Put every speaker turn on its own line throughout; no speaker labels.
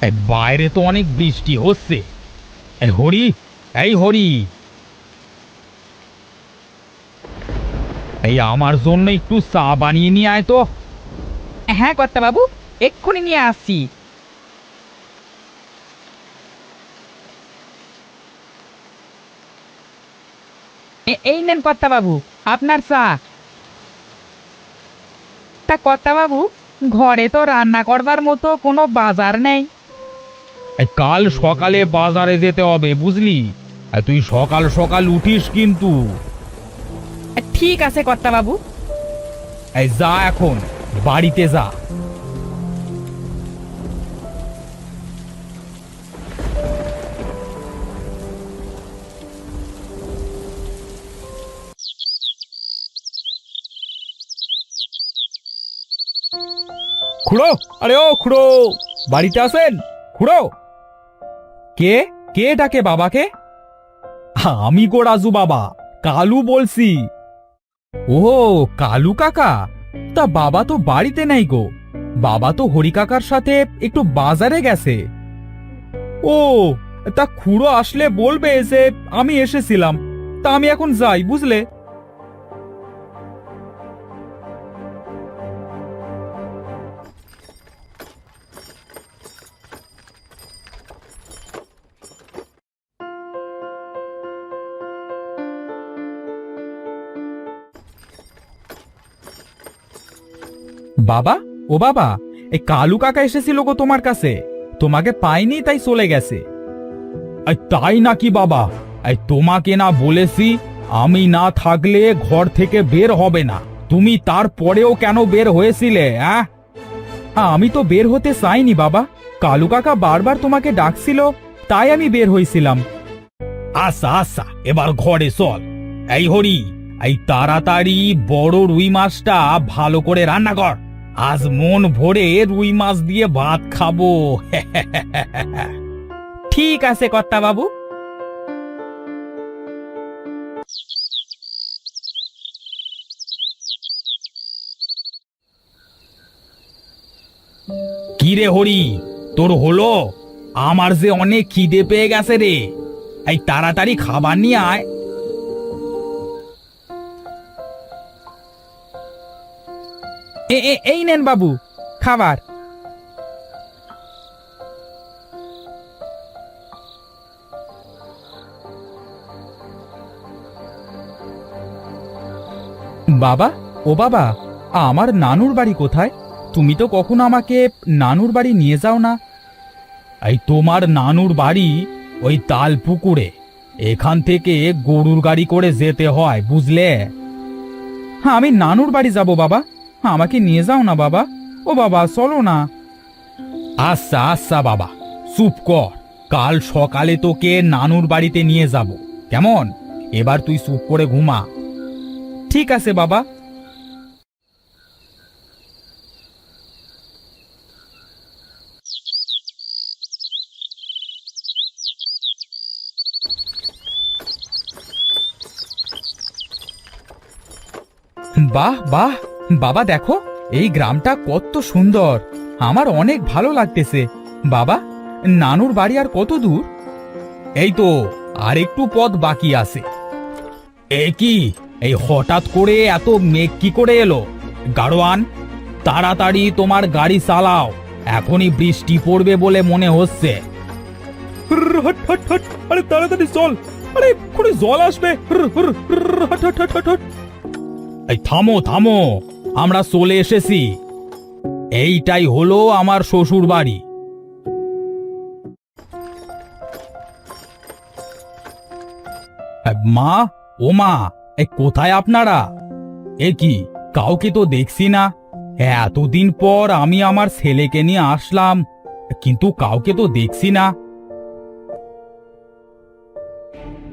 এই বাইরে তো অনেক বৃষ্টি হচ্ছে। এই হরি, এই হরি, এই আমার জন্য একটু চা বানিয়ে নিয়ে আয় তো।
হ্যাঁ কর্তাবাবু, এক্ষুনি নিয়ে আসছি। এই নেন কর্তাবাবু, আপনার চা। তা কর্তাবাবু, ঘরে তো রান্না করবার মতো কোনো বাজার নেই।
এই কাল সকালে বাজারে যেতে হবে বুঝলি। আর তুই সকাল সকাল উঠিস কিন্তু।
ঠিক আছে কর্তাবাবু।
এই যা এখন, বাড়িতে যা। খুড়ো, আরে ও খুড়ো, বাড়িতে আছেন? খুড়ো, কে কে ডাকে বাবাকে? আমি গো রাজু বাবা, কালু বলছি। ও, কালু কাকা, তা বাবা তো বাড়িতে নেই গো। বাবা তো হরি কাকার সাথে একটু বাজারে গেছে। ও, তা খুড়ো আসলে বলবে যে আমি এসেছিলাম। তা আমি এখন যাই বুঝলে। বাবা, ও বাবা, এই কালু কাকা এসেছিল গো তোমার কাছে। তোমাকে পাইনি তাই চলে গেছে। তাই নাকি বাবা? তোমাকে না বলেছি আমি না থাকলে ঘর থেকে বের হবে না? তুমি তারপরেও কেন বের হয়েছিলে? আমি তো বের হতে চাইনি বাবা। কালু কাকা বারবার তোমাকে ডাকছিল, তাই আমি বের হয়েছিলাম। আচ্ছা আচ্ছা, এবার ঘরে চল। এই হরি, এই তাড়াতাড়ি বড় রুই মাছটা ভালো করে রান্না কর। আজ মন ভরে রুই মাছ দিয়ে ভাত খাবো।
ঠিক আছে কর্তাবাবু।
কি রে হরি, তোর হলো? আমার যে অনেক খিদে পেয়ে গেছে রে। এই তাড়াতাড়ি খাবার নিয়ে আয়।
এই নেন বাবু, খাবার।
বাবা, ও বাবা, আমার নানুর বাড়ি কোথায়? তুমি তো কখনো আমাকে নানুর বাড়ি নিয়ে যাও না। এই তোমার নানুর বাড়ি ওই তাল পুকুরে। এখান থেকে গরুর গাড়ি করে যেতে হয় বুঝলে। হ্যাঁ, আমি নানুর বাড়ি যাব বাবা, আমাকে নিয়ে যাও না বাবা। ও বাবা, চলো না। আচ্ছা আচ্ছা বাবা, চুপ কর। কাল সকালে তোকে নানুর বাড়িতে নিয়ে যাব, কেমন? এবার তুই চুপ করে ঘুমা। ঠিক আছে বাবা। বাহ বাহ, বাবা দেখো, এই গ্রামটা কত সুন্দর। আমার অনেক ভালো লাগতেছে। বাবা, নানুর বাড়ি আর কত দূর? এই তো আর একটু পথ বাকি আছে। এ কি, এই হঠাৎ করে এত মেঘ কি করে এলো? গাড়োয়ান, তাড়াতাড়ি তোমার গাড়ি চালাও, এখনই বৃষ্টি পড়বে বলে মনে হচ্ছে। হট হট হট, আরে তাড়াতাড়ি চল, আরে এক্ষুনি জল আসবে। Hot hot hot hot. এই থামো থামো, আমরা চলে এসেছি। এইটাই হলো আমার শ্বশুর বাড়ি। মা, ও মা, কোথায় আপনারা? এ কি, কাউকে তো দেখছি না। এতদিন পর আমি আমার ছেলেকে নিয়ে আসলাম, কিন্তু কাউকে তো দেখছি না।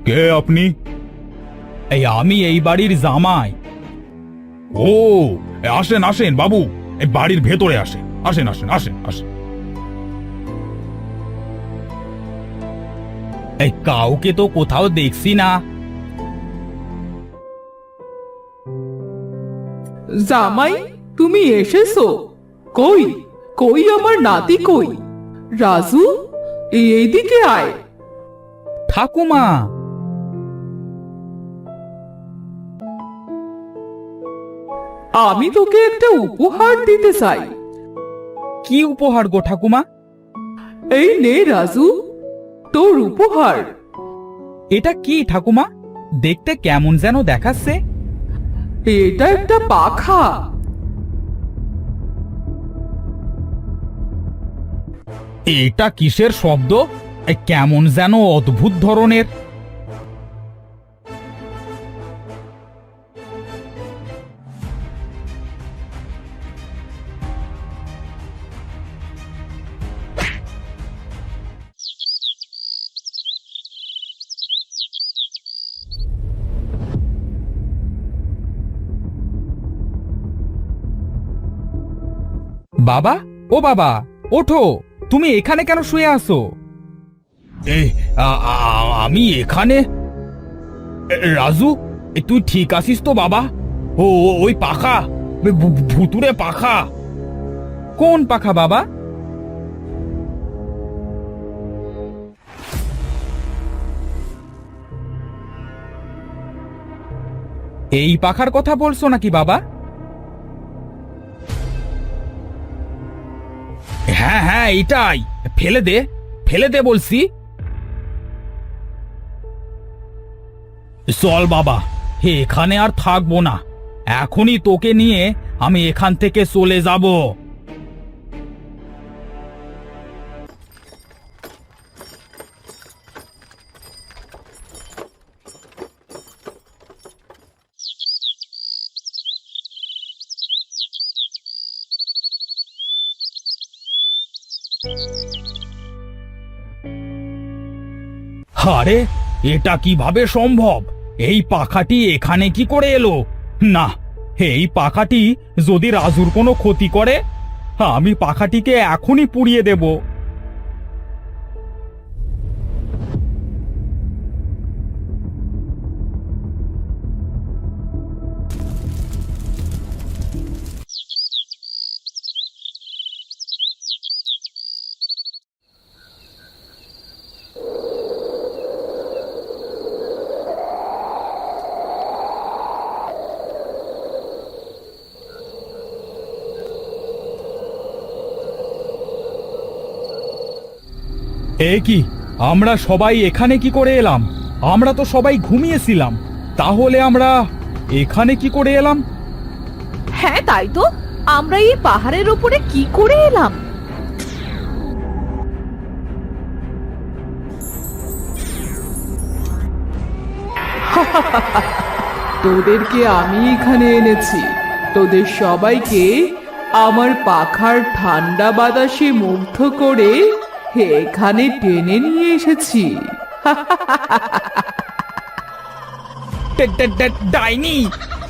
কে আপনি? আমি এই বাড়ির জামাই। ও, আসেন আসেন বাবু, এই বাড়ির ভেতরে আসেন, আসেন আসেন আসেন আসেন। এই কাউকে তো কোথাও দেখছি না।
জামাই, তুমি এসেছো? কই কই আমার নাতি কই? রাজু, এইদিকে আয়।
ঠাকুমা,
আমি তোকে একটা উপহার দিতে চাই।
কি উপহার গো ঠাকুমা?
এই নে রাজু, তোর উপহার।
এটা কি ঠাকুমা? দেখতে কেমন যেন দেখাচ্ছে।
এটা একটা পাখা।
এটা কিসের শব্দ? কেমন যেন অদ্ভুত ধরনের। বাবা, ও বাবা, ওঠো। তুমি এখানে কেন শুয়ে আছো? আমি এখানে? রাজু, তুই ঠিক আছিস তো বাবা? ওই পাখা, ভুতুরে পাখা। কোন পাখা বাবা? এই পাখার কথা বলছো নাকি বাবা? হ্যাঁ হ্যাঁ, এটাই। ফেলে দে, ফেলে দে বলছি। চল বাবা, এখানে আর থাকবো না। এখনই তোকে নিয়ে আমি এখান থেকে চলে যাব। আরে, এটা কিভাবে সম্ভব? এই পাখাটি এখানে কি করে এলো? না, এই পাখাটি যদি রাজুর কোনো ক্ষতি করে, আমি পাখাটিকে এখনই পুড়িয়ে দেব। এ কি, আমরা সবাই এখানে কি করে এলাম? আমরা তো সবাই ঘুমিয়েছিলাম। তাহলে আমরা এখানে কি করে এলাম?
হ্যাঁ তাই তো, আমরা এই পাহাড়ের উপরে কি করে এলাম?
তোদেরকে আমি এখানে এনেছি। তোদের সবাইকে আমার পাখার ঠান্ডা বাতাসে মুগ্ধ করে এখানে টেনে নিয়ে এসেছি।
ডাইনি,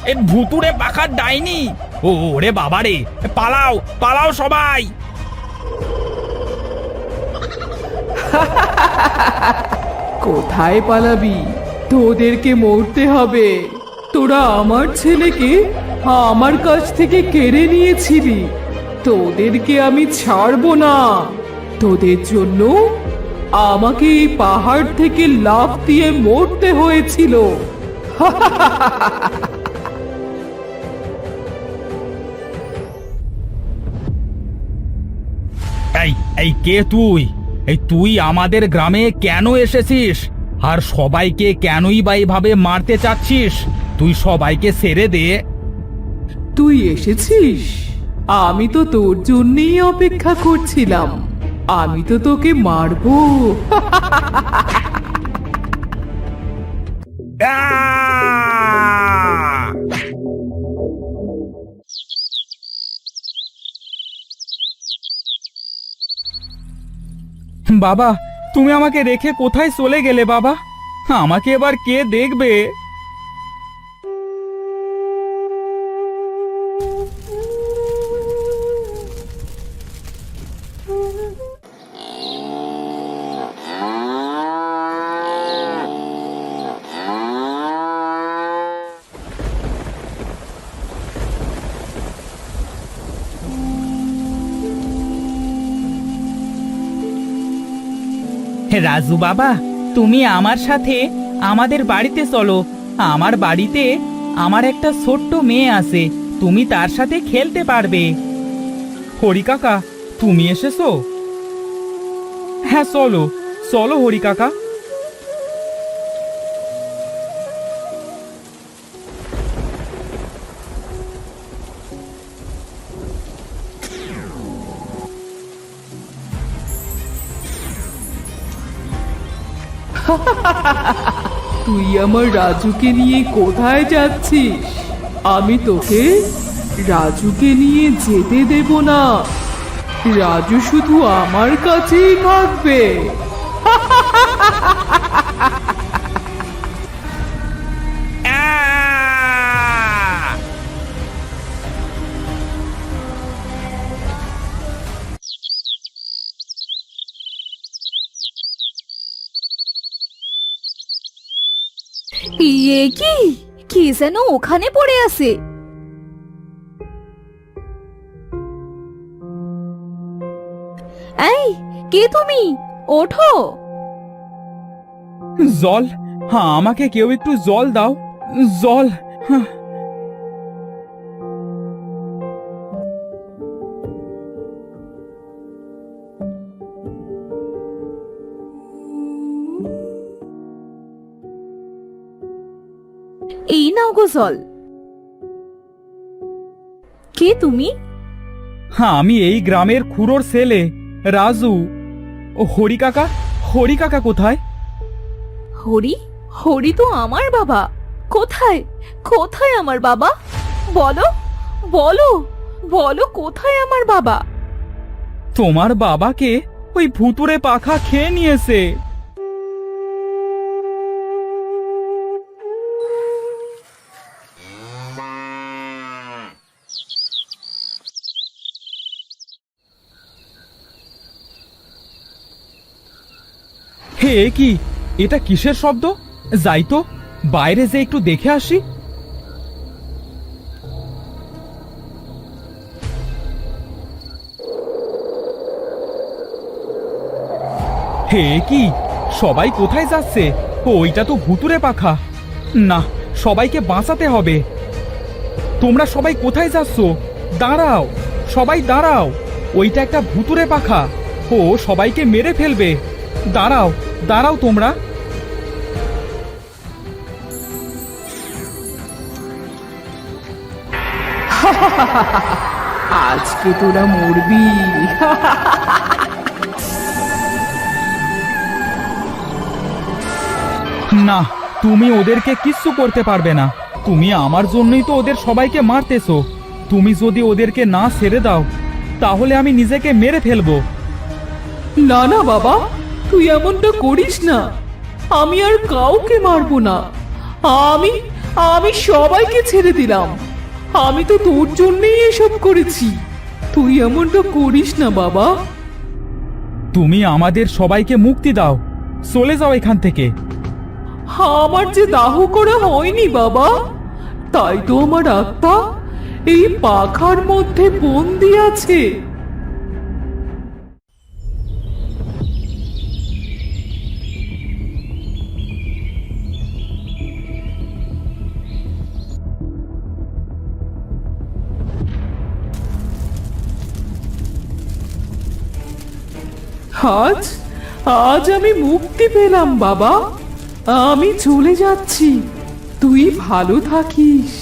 এ ভুতুরে পাখার ডাইনি। ওরে বাবারে, পালাও পালাও সবাই।
কোথায় পালাবি? তোদেরকে মরতে হবে। তোরা আমার ছেলেকে আমার কাছ থেকে কেড়ে নিয়েছিলি। তোদেরকে আমি ছাড়বো না। তোদের জন্য আমাকে এই পাহাড় থেকে লাফ দিয়ে মরতে হয়েছিল।
এই এই কে তুই? তুই আমাদের গ্রামে কেন এসেছিস? আর সবাইকে কেনই বা এইভাবে মারতে চাচ্ছিস? তুই সবাইকে ছেড়ে দে।
তুই এসেছিস? আমি তো তোর জন্যই অপেক্ষা করছিলাম। আমি তো তোকে মারবো।
আহ! বাবা, তুমি আমাকে রেখে কোথায় চলে গেলে বাবা? আমাকে এবার কে দেখবে? রাজু বাবা, তুমি আমার সাথে আমাদের বাড়িতে চলো। আমার বাড়িতে আমার একটা ছোট্ট মেয়ে আছে, তুমি তার সাথে খেলতে পারবে। হরি কাকা, তুমি এসেছো? হ্যাঁ, চলো চলো হরি কাকা।
তুই আমার রাজুকে নিয়ে কোথায় যাচ্ছিস? আমি তোকে রাজুকে নিয়ে যেতে দেব না। রাজু শুধু আমার কাছেই থাকবে।
ইয়ে কি কি যেন ওখানে পড়ে আছে। এই, কে তুমি? ওঠো।
জল, হ্যাঁ, আমাকে কেউ একটু জল দাও, জল। হ্যাঁ।
এই নাও গো জল। কে তুমি?
হ্যাঁ, আমি এই গ্রামের খুড়োর ছেলে রাজু। ও হরি কাকা, হরি কাকা কোথায়?
হরি? হরি তো আমার বাবা। কোথায় কোথায় আমার বাবা? বলো বলো বলো, কোথায় আমার বাবা?
তোমার বাবাকে ওই ভুতুড়ে পাখা খেয়ে নিয়েছে। হে, এ কি? এটা কিসের শব্দ? যাই তো, বাইরে যে একটু দেখে আসি। হে, এ কি? সবাই কোথায় যাচ্ছে? ওইটা তো ভুতুড়ে পাখা। না, সবাইকে বাঁচাতে হবে। তোমরা সবাই কোথায় যাচ্ছ? দাঁড়াও, সবাই দাঁড়াও। ওইটা একটা ভুতুড়ে পাখা, ও সবাইকে মেরে ফেলবে। দাঁড়াও, দাঁড়াও তোমরা।
আজকে তোরা মরবি।
না, তুমি ওদেরকে কিচ্ছু করতে পারবে না। তুমি আমার জন্যই তো ওদের সবাইকে মারতেছো। তুমি যদি ওদেরকে না ছেড়ে দাও, তাহলে আমি নিজেকে মেরে ফেলবো।
না না বাবা, তুই এমনটা করিস না। আমি আর কাউকে মারবো না। আমি আমি সবাইকে ছেড়ে দিলাম। আমি তো তোর জন্যই এসব করেছি। তুই এমনটা করিস না বাবা।
তুমি আমাদের সবাইকে মুক্তি দাও, চলে যাও এখান থেকে।
আমার যে দাহ করা হয়নি বাবা, তাই তো আমার আত্মা এই পাখার মধ্যে বন্দি আছে। আজ আজ আমি মুক্তি পেলাম বাবা। আমি চলে যাচ্ছি, তুই ভালো থাকিস।